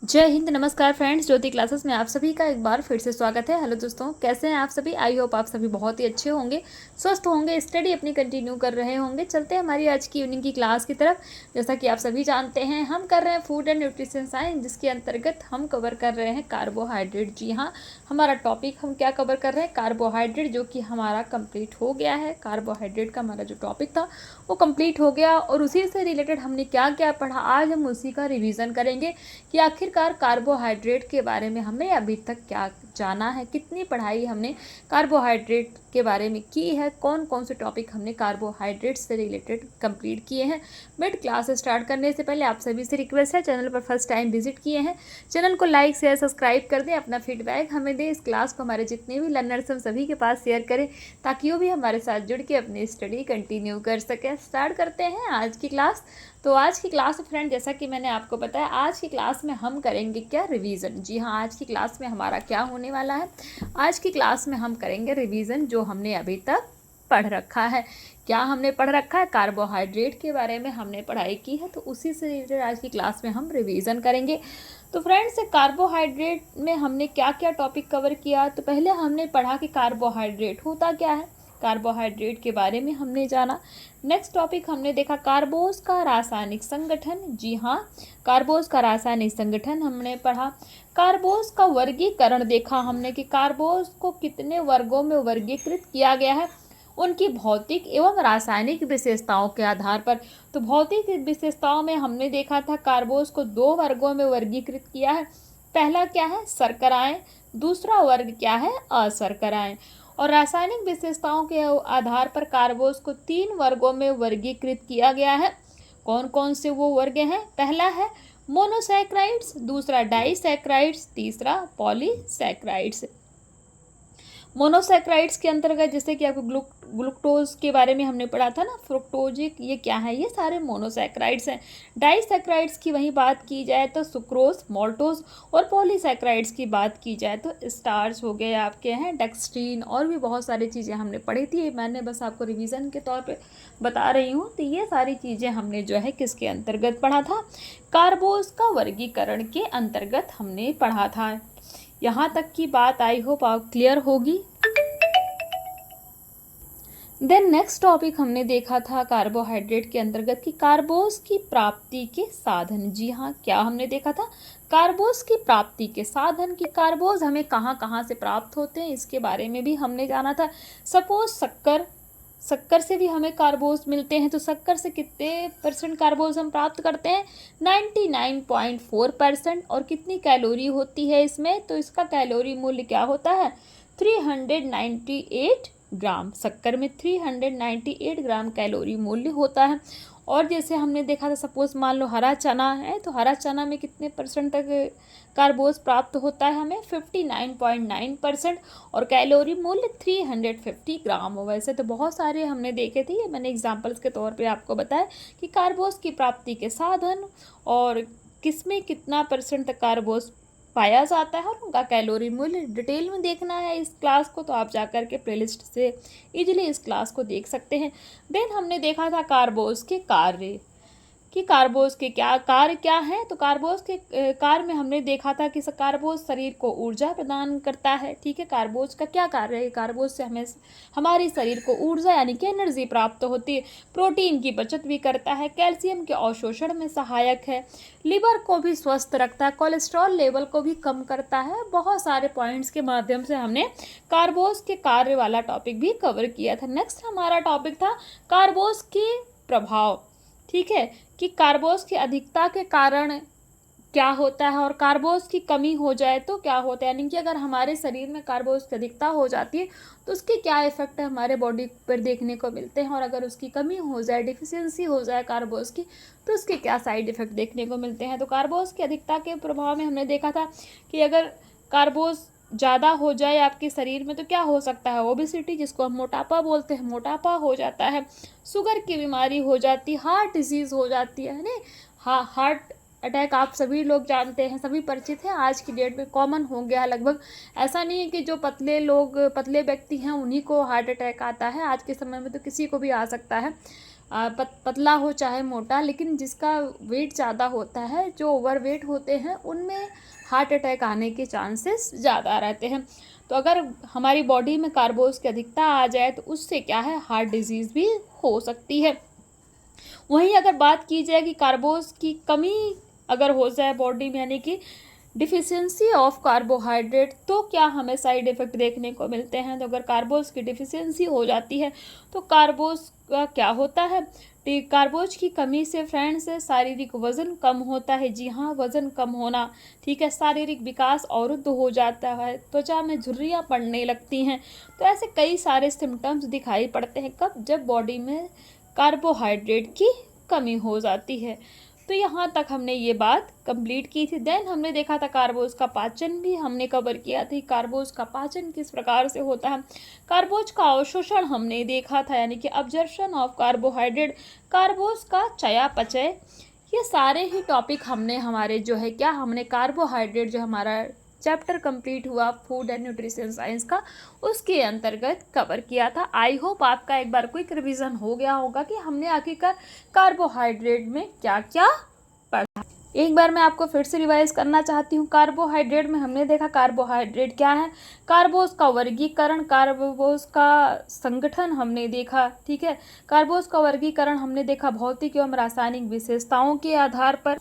जय हिंद। नमस्कार फ्रेंड्स, ज्योति क्लासेस में आप सभी का एक बार फिर से स्वागत है। हेलो दोस्तों, कैसे हैं आप सभी? आई होप आप सभी बहुत ही अच्छे होंगे, स्वस्थ होंगे, स्टडी अपनी कंटिन्यू कर रहे होंगे। चलते हैं हमारी आज की इवनिंग की क्लास की तरफ। जैसा कि आप सभी जानते हैं, हम कर रहे हैं फूड एंड न्यूट्रिशन साइंस, जिसके अंतर्गत हम कवर कर रहे हैं कार्बोहाइड्रेट। जी हाँ, हमारा टॉपिक हम क्या कवर कर रहे हैं? कार्बोहाइड्रेट, जो कि हमारा कंप्लीट हो गया है। कार्बोहाइड्रेट का हमारा जो टॉपिक था वो कंप्लीट हो गया, और उसी से रिलेटेड हमने क्या क्या पढ़ा, आज हम उसी का रिवीजन करेंगे कि आखिरकार कार्बोहाइड्रेट के बारे में हमने अभी तक क्या जाना है, कितनी पढ़ाई हमने कार्बोहाइड्रेट के बारे में की है, कौन कौन से टॉपिक हमने कार्बोहाइड्रेट से रिलेटेड कंप्लीट किए हैं। मिड क्लास स्टार्ट करने से पहले आप सभी से रिक्वेस्ट है, चैनल पर फर्स्ट टाइम विजिट किए हैं, चैनल को लाइक शेयर सब्सक्राइब कर दें, अपना फीडबैक हमें दें। इस क्लास को हमारे जितने भी लर्नर्स हम सभी के पास शेयर करें, ताकि वो भी हमारे साथ जुड़ के अपनी स्टडी कंटिन्यू कर सकें। स्टार्ट करते हैं आज की क्लास। तो आज की क्लास फ्रेंड, जैसा कि मैंने आपको बताया, आज की क्लास में हम करेंगे क्या? रिवीजन। जी हाँ, आज की क्लास में हमारा क्या होने वाला है? आज की क्लास में हम करेंगे रिवीजन, जो हमने अभी तक पढ़ रखा है। क्या हमने पढ़ रखा है? कार्बोहाइड्रेट के बारे में हमने पढ़ाई की है, तो उसी से रिलेटेड आज की क्लास में हम रिवीजन करेंगे। तो फ्रेंड्स, कार्बोहाइड्रेट में हमने क्या क्या टॉपिक कवर किया? तो पहले हमने पढ़ा कि कार्बोहाइड्रेट होता क्या है, कार्बोहाइड्रेट के बारे में हमने जाना। नेक्स्ट टॉपिक हमने देखा कार्बोज का रासायनिक संगठन। जी हाँ, कार्बोज का रासायनिक संगठन हमने पढ़ा। कार्बोज का वर्गीकरण देखा हमने कि कार्बोज को कितने वर्गों में वर्गीकृत किया गया है, उनकी भौतिक एवं रासायनिक विशेषताओं के आधार पर। तो भौतिक विशेषताओं में हमने देखा था कार्बोज को दो वर्गों में वर्गीकृत किया है। पहला क्या है? शर्कराएं। दूसरा वर्ग क्या है? अशर्कराएं। और रासायनिक विशेषताओं के आधार पर कार्बोज को तीन वर्गों में वर्गीकृत किया गया है। कौन कौन से वो वर्ग हैं? पहला है मोनोसैक्राइड्स, दूसरा डाइसैक्राइड्स, तीसरा पॉलीसैक्राइड्स। मोनोसैक्राइड्स के अंतर्गत जैसे कि आपको ग्लूकोज के बारे में हमने पढ़ा था ना, फ्रुक्टोजिक, ये क्या है? ये सारे मोनोसैक्राइड्स हैं। डाइसैक्राइड्स की वहीं बात की जाए तो सुक्रोज, मोल्टोज, और पॉलीसैक्राइड्स की बात की जाए तो स्टार्च हो गए, आपके हैं डेक्सट्रीन, और भी बहुत सारी चीज़ें हमने पढ़ी थी। मैंने बस आपको रिवीजन के तौर पे बता रही हूँ। तो ये सारी चीज़ें हमने जो है किसके अंतर्गत पढ़ा था? कार्बोज का वर्गीकरण के अंतर्गत हमने पढ़ा था। यहाँ तक की बात आई होप आप क्लियर होगी। देन नेक्स्ट टॉपिक हमने देखा था कार्बोहाइड्रेट के अंतर्गत कि कार्बोज की प्राप्ति के साधन। जी हाँ, क्या हमने देखा था? कार्बोज की प्राप्ति के साधन, कि कार्बोज हमें कहाँ कहाँ से प्राप्त होते हैं, इसके बारे में भी हमने जाना था। सपोज शक्कर से भी हमें कार्बोज मिलते हैं, तो शक्कर से कितने परसेंट कार्बोज हम प्राप्त करते हैं? 99.4%। और कितनी कैलोरी होती है इसमें? तो इसका कैलोरी मूल्य क्या होता है? 398 ग्राम। शक्कर में 398 ग्राम कैलोरी मूल्य होता है। और जैसे हमने देखा था, सपोज मान लो हरा चना है, तो हरा चना में कितने परसेंट तक कार्बोज प्राप्त होता है हमें? 59.9%। और कैलोरी मूल्य 350 ग्राम। वैसे तो बहुत सारे हमने देखे थे, ये मैंने एग्जाम्पल्स के तौर पे आपको बताया कि कार्बोज की प्राप्ति के साधन और किसमें कितना परसेंट तक कार्बोज पाया जाता है, और उनका कैलोरी मूल्य। डिटेल में देखना है इस क्लास को तो आप जाकर के प्लेलिस्ट से इजीली इस क्लास को देख सकते हैं। देन हमने देखा था कार्बोज के कार्य, कि कार्बोज के क्या कार्य क्या है। तो कार्बोज के कार्य में हमने देखा था कि कार्बोज शरीर को ऊर्जा प्रदान करता है। ठीक है, कार्बोज का क्या कार्य है? कार्बोज से हमें हमारे शरीर को ऊर्जा यानी कि एनर्जी प्राप्त होती है। प्रोटीन की बचत भी करता है, कैल्शियम के अवशोषण में सहायक है, लिवर को भी स्वस्थ रखता है, कोलेस्ट्रॉल लेवल को भी कम करता है। बहुत सारे पॉइंट्स के माध्यम से हमने कार्बोज के कार्य वाला टॉपिक भी कवर किया था। नेक्स्ट हमारा टॉपिक था कार्बोज के प्रभाव। ठीक है, कि कार्बोज की अधिकता के कारण क्या होता है, और कार्बोज की कमी हो जाए तो क्या होता है। यानी कि अगर हमारे शरीर में कार्बोज की अधिकता हो जाती है तो उसके क्या इफेक्ट हमारे बॉडी पर देखने को मिलते हैं, और अगर उसकी कमी हो जाए, डिफिशियंसी हो जाए कार्बोज की, तो उसके क्या साइड इफेक्ट देखने को मिलते हैं। तो कार्बोज की अधिकता के प्रभाव में हमने देखा था कि अगर कार्बोज ज़्यादा हो जाए आपके शरीर में तो क्या हो सकता है? ओबेसिटी, जिसको हम मोटापा बोलते हैं, मोटापा हो जाता है, शुगर की बीमारी हो जाती है, हार्ट डिजीज़ हो जाती है ना। हाँ, हार्ट अटैक आप सभी लोग जानते हैं, सभी परिचित हैं, आज की डेट में कॉमन हो गया है लगभग। ऐसा नहीं है कि जो पतले व्यक्ति हैं उन्हीं को हार्ट अटैक आता है, आज के समय में तो किसी को भी आ सकता है। पतला हो चाहे मोटा, लेकिन जिसका वेट ज़्यादा होता है, जो ओवरवेट होते हैं, उनमें हार्ट अटैक आने के चांसेस ज़्यादा रहते हैं। तो अगर हमारी बॉडी में कार्बोज की अधिकता आ जाए तो उससे क्या है, हार्ट डिजीज़ भी हो सकती है। वहीं अगर बात की जाए कि कार्बोज की कमी अगर हो जाए बॉडी में, यानी कि डिफिशियंसी ऑफ कार्बोहाइड्रेट, तो क्या हमें साइड इफ़ेक्ट देखने को मिलते हैं। तो अगर कार्बोज की डिफिशियंसी हो जाती है तो कार्बोज का क्या होता है, कार्बोज की कमी से फ्रेंड्स शारीरिक वजन कम होता है। जी हाँ, वजन कम होना, ठीक है। शारीरिक विकास अवरुद्ध हो जाता है, त्वचा में झुर्रियाँ पड़ने लगती हैं। तो ऐसे कई सारे सिम्टम्स दिखाई पड़ते हैं, कब, जब बॉडी में कार्बोहाइड्रेट की कमी हो जाती है। तो यहाँ तक हमने ये बात कंप्लीट की थी। देन हमने देखा था कार्बोज का पाचन भी हमने कवर किया थी, कार्बोज का पाचन किस प्रकार से होता है। कार्बोज का अवशोषण हमने देखा था, यानी कि अब्जॉर्प्शन ऑफ कार्बोहाइड्रेट, कार्बोज का चयापचय। ये सारे ही टॉपिक हमने हमारे जो है क्या, हमने कार्बोहाइड्रेट जो हमारा चैप्टर कंप्लीट हुआ फूड एंड न्यूट्रिशन साइंस का, उसके अंतर्गत कवर किया था। आई होप आपका एक बार क्विक रिवीजन हो गया होगा कि हमने आखिरकार कार्बोहाइड्रेट में क्या क्या पढ़ा। एक बार मैं आपको फिर से रिवाइज करना चाहती हूँ। कार्बोहाइड्रेट में हमने देखा कार्बोहाइड्रेट क्या है, कार्बोज का वर्गीकरण, कार्बोज का संगठन हमने देखा, ठीक है। कार्बोज का वर्गीकरण हमने देखा भौतिक एवं रासायनिक विशेषताओं के आधार पर,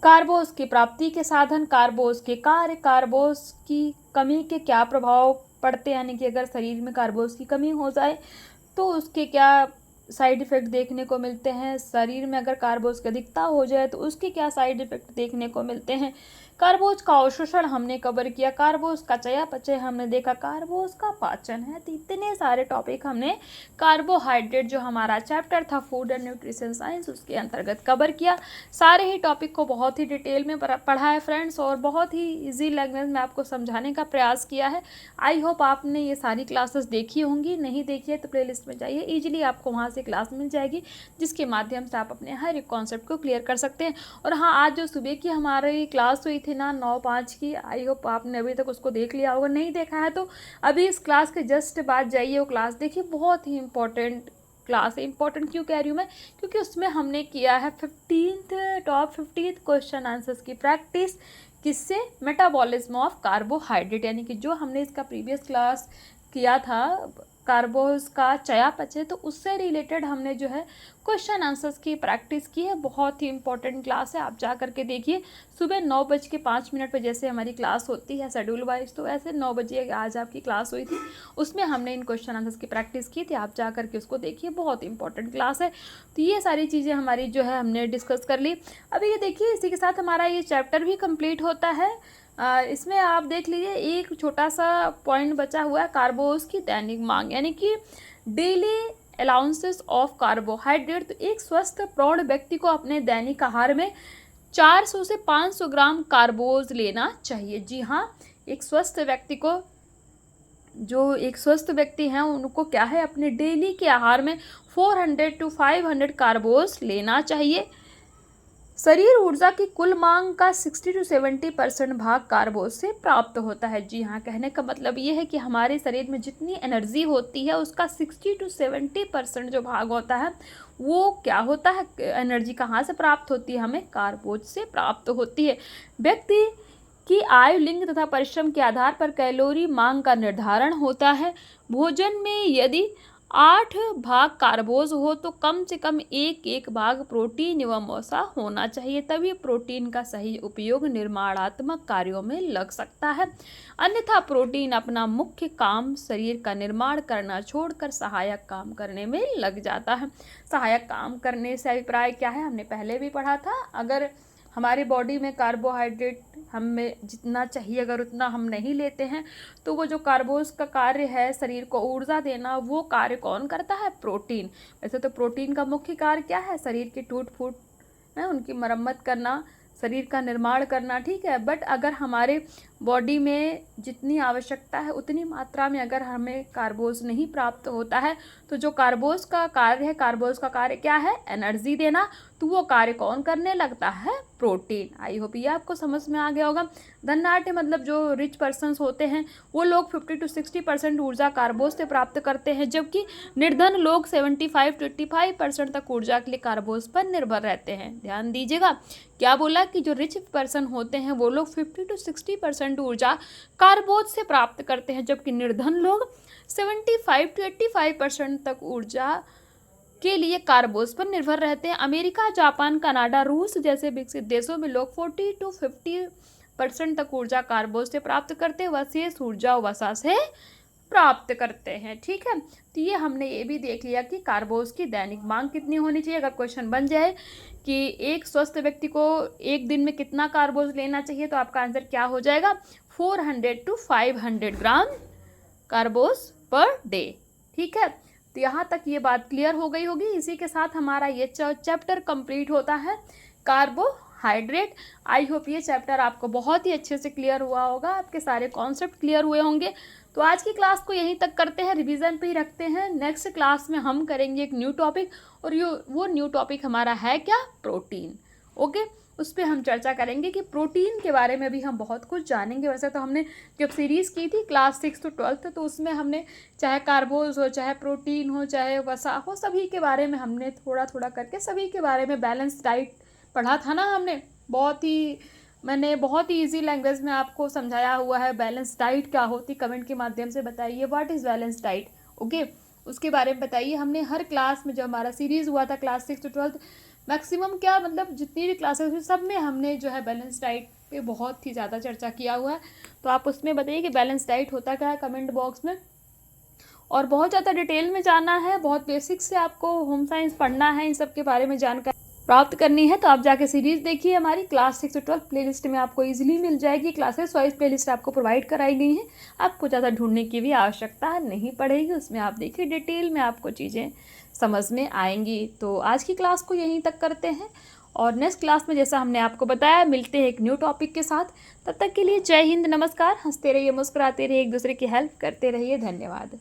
कार्बोज की प्राप्ति के साधन, कार्बोज के कार्य, कार्बोज की कमी के क्या प्रभाव पड़ते हैं, यानी कि अगर शरीर में कार्बोज की कमी हो जाए तो उसके क्या साइड इफ़ेक्ट देखने को मिलते हैं, शरीर में अगर कार्बोज की अधिकता हो जाए तो उसके क्या साइड इफ़ेक्ट देखने को मिलते हैं। कार्बोज का अवशोषण हमने कवर किया, कार्बोज का चयापचय हमने देखा, कार्बोज का पाचन है। तो इतने सारे टॉपिक हमने कार्बोहाइड्रेट जो हमारा चैप्टर था फूड एंड न्यूट्रिशन साइंस, उसके अंतर्गत कवर किया। सारे ही टॉपिक को बहुत ही डिटेल में पढ़ा है फ्रेंड्स, और बहुत ही ईजी लैंग्वेज में आपको समझाने का प्रयास किया है। आई होप आपने ये सारी क्लासेस देखी होंगी, नहीं देखी है तो प्लेलिस्ट में जाइए, ईजिली आपको वहाँ से क्लास मिल जाएगी, जिसके माध्यम से आप अपने हर एक कॉन्सेप्ट को क्लियर कर सकते हैं। और हाँ, आज जो सुबह की हमारी क्लास हुई थी ना 9:05 की, आई होप आपने अभी तक उसको देख लिया होगा। नहीं देखा है तो अभी इस क्लास के जस्ट बाद जाइए, वो क्लास देखिए, बहुत ही इंपॉर्टेंट क्लास है। इंपॉर्टेंट क्यों कह रही हूँ मैं, क्योंकि उसमें हमने किया है टॉप 15 क्वेश्चन आंसर्स की प्रैक्टिस, किससे, मेटाबॉलिज्म ऑफ कार्बोहाइड्रेट, यानी कि जो हमने इसका प्रीवियस क्लास किया था कार्बोज का चयापचय, तो उससे रिलेटेड हमने जो है क्वेश्चन आंसर्स की प्रैक्टिस की है। बहुत ही इंपॉर्टेंट क्लास है, आप जा करके देखिए। सुबह 9:05 पर जैसे हमारी क्लास होती है शेड्यूल वाइज, तो ऐसे 9 बजे आज आपकी क्लास हुई थी, उसमें हमने इन क्वेश्चन आंसर्स की प्रैक्टिस की थी। आप जा करके उसको देखिए, बहुत इंपॉर्टेंट क्लास है। तो ये सारी चीज़ें हमारी जो है हमने डिस्कस कर ली। अभी ये देखिए, इसी के साथ हमारा ये चैप्टर भी कंप्लीट होता है। इसमें आप देख लीजिए, एक छोटा सा पॉइंट बचा हुआ है, कार्बोज की दैनिक मांग, यानी कि डेली अलाउंसेस ऑफ कार्बोहाइड्रेट। तो एक स्वस्थ प्रौढ़ व्यक्ति को अपने दैनिक आहार में 400 से 500 ग्राम कार्बोज लेना चाहिए। जी हाँ, एक स्वस्थ व्यक्ति को, जो एक स्वस्थ व्यक्ति हैं उनको क्या है, अपने डेली के आहार में 400 to 500 कार्बोज लेना चाहिए। शरीर ऊर्जा की कुल मांग का 60 to 70% भाग कार्बोज से प्राप्त होता है। जी हाँ, कहने का मतलब ये है कि हमारे शरीर में जितनी एनर्जी होती है उसका 60 to 70% जो भाग होता है वो क्या होता है, एनर्जी कहाँ से प्राप्त होती है, हमें कार्बोज से प्राप्त होती है। व्यक्ति की आयु, लिंग तथा परिश्रम के आधार पर कैलोरी मांग का निर्धारण होता है। भोजन में यदि 8 भाग कार्बोज हो तो कम से कम एक भाग प्रोटीन एवं वसा होना चाहिए, तभी प्रोटीन का सही उपयोग निर्माणात्मक कार्यों में लग सकता है। अन्यथा प्रोटीन अपना मुख्य काम शरीर का निर्माण करना छोड़कर सहायक काम करने में लग जाता है। सहायक काम करने से अभिप्राय क्या है, हमने पहले भी पढ़ा था। अगर हमारी बॉडी में कार्बोहाइड्रेट हमें जितना चाहिए अगर उतना हम नहीं लेते हैं तो वो जो कार्बोज का कार्य है शरीर को ऊर्जा देना, वो कार्य कौन करता है, प्रोटीन। वैसे तो प्रोटीन का मुख्य कार्य क्या है, शरीर की टूट फूट है उनकी मरम्मत करना, शरीर का निर्माण करना, ठीक है। बट अगर हमारे बॉडी में जितनी आवश्यकता है उतनी मात्रा में अगर हमें कार्बोज नहीं प्राप्त होता है तो जो कार्बोज का कार्य क्या है, एनर्जी देना। तो वो कार्य कौन करने लगता है, प्रोटीन। आई होप ये आपको समझ में आ गया होगा। धनाढ़ मतलब जो रिच पर्सन्स होते हैं वो लोग 50 to 60% ऊर्जा कार्बोज से प्राप्त करते हैं, जबकि निर्धन लोग 75 to 85% तक ऊर्जा के लिए कार्बोज पर निर्भर रहते हैं। ध्यान दीजिएगा, क्या बोला कि जो रिच पर्सन होते हैं वो लोग 50 to 60% ऊर्जा कार्बोज से प्राप्त करते हैं, जबकि निर्धन लोग 75 to 85% तक ऊर्जा के लिए कार्बोज पर निर्भर रहते हैं। अमेरिका, जापान, कनाडा, रूस जैसे विकसित देशों में लोग 40 to 50% तक ऊर्जा कार्बोज से प्राप्त करते हैं, शेष ऊर्जा वसा से प्राप्त करते हैं। ठीक है, तो ये हमने ये भी देख लिया कि कार्बोज की दैनिक मांग कितनी होनी चाहिए। अगर क्वेश्चन बन जाए कि एक स्वस्थ व्यक्ति को एक दिन में कितना कार्बोज लेना चाहिए तो आपका आंसर क्या हो जाएगा, 400 to 500 ग्राम कार्बोज पर डे। ठीक है, तो यहाँ तक ये बात क्लियर हो गई होगी। इसी के साथ हमारा ये चैप्टर कंप्लीट होता है, कार्बोहाइड्रेट। आई होप ये चैप्टर आपको बहुत ही अच्छे से क्लियर हुआ होगा, आपके सारे कॉन्सेप्ट क्लियर हुए होंगे। तो आज की क्लास को यहीं तक करते हैं, रिवीजन पे ही रखते हैं। नेक्स्ट क्लास में हम करेंगे एक न्यू टॉपिक, और वो न्यू टॉपिक हमारा है क्या, प्रोटीन। ओके, उस पर हम चर्चा करेंगे कि प्रोटीन के बारे में भी हम बहुत कुछ जानेंगे। वैसे तो हमने जब सीरीज़ की थी क्लास 6 to 12 तो उसमें हमने चाहे कार्बोज हो, चाहे प्रोटीन हो, चाहे वसा हो, सभी के बारे में हमने थोड़ा थोड़ा करके सभी के बारे में बैलेंस डाइट पढ़ा था ना हमने। मैंने बहुत ही ईजी लैंग्वेज में आपको समझाया हुआ है बैलेंस डाइट क्या होती। कमेंट के माध्यम से बताइए what is balance diet. Okay, उसके बारे में बताइए। हमने हर क्लास में, जो हमारा सीरीज़ हुआ था क्लास 6 to 12 मैक्सिमम क्या मतलब जितनी भी क्लासेस हुई सब में हमने जो है बैलेंस डाइट पे बहुत ही ज़्यादा चर्चा किया हुआ है। तो आप उसमें बताइए कि बैलेंस डाइट होता क्या है कमेंट बॉक्स में। और बहुत ज़्यादा डिटेल में जानना है, बहुत बेसिक से आपको होम साइंस पढ़ना है, इन सब के बारे में जानकारी प्राप्त करनी है तो आप जाके सीरीज़ देखिए। हमारी क्लास 6 to 12 प्लेलिस्ट में आपको इजीली मिल जाएगी। क्लासेस वाइज प्लेलिस्ट आपको प्रोवाइड कराई गई हैं, आपको ज़्यादा ढूंढने की भी आवश्यकता नहीं पड़ेगी। उसमें आप देखिए डिटेल में आपको चीज़ें समझ में आएंगी। तो आज की क्लास को यहीं तक करते हैं, और नेक्स्ट क्लास में जैसा हमने आपको बताया मिलते हैं एक न्यू टॉपिक के साथ। तब तक के लिए जय हिंद, नमस्कार। हंसते रहिए, मुस्कुराते रहिए, एक दूसरे की हेल्प करते रहिए। धन्यवाद।